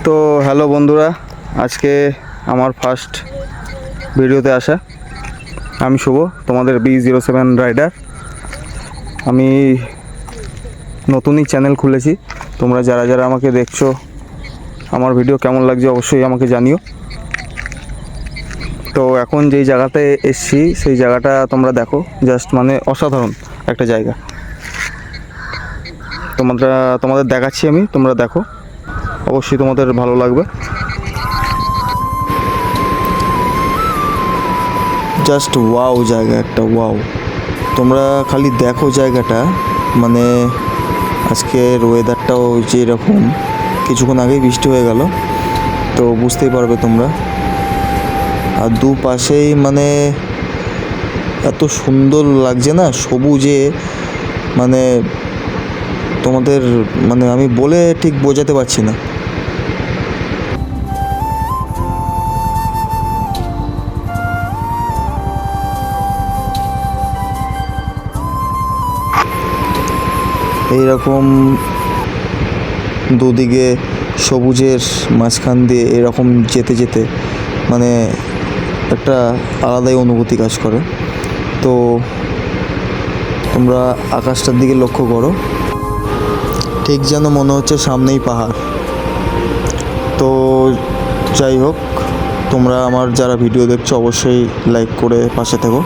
তো হ্যালো বন্ধুরা, আজকে আমার ফার্স্ট ভিডিওতে আসা। আমি শুভ, তোমাদের B07 রাইডার। আমি নতুনই চ্যানেল খুলেছি। তোমরা যারা যারা আমাকে দেখছো, আমার ভিডিও কেমন লাগছে অবশ্যই আমাকে জানিও। তো এখন যেই জায়গাতে এসছি সেই জায়গাটা তোমরা দেখো, জাস্ট মানে অসাধারণ একটা জায়গা। তোমাদের দেখাচ্ছি আমি, তোমরা দেখো, অবশ্যই তোমাদের ভালো লাগবে। জাস্ট ওয়াও জায়গা একটা, ওয়াও। তোমরা খালি দেখো জায়গাটা, মানে আজকের ওয়েদারটাও যেরকম, কিছুক্ষণ আগেই বৃষ্টি হয়ে গেল, তো বুঝতেই পারবে তোমরা। আর দুপাশেই মানে এত সুন্দর লাগছে না, সবুজে, মানে তোমাদের মানে আমি বলে ঠিক বোঝাতে পারছি না। এইরকম দুদিকে সবুজের মাঝখান দিয়ে এরকম যেতে যেতে মানে একটা আলাদাই অনুভূতি কাজ করে। তো তোমরা আকাশটার দিকে লক্ষ্য করো, ঠিক যেন মনে হচ্ছে সামনেই পাহাড়। তো যাই হোক, তোমরা আমার যারা ভিডিও দেখছো অবশ্যই লাইক করে পাশে থেকো।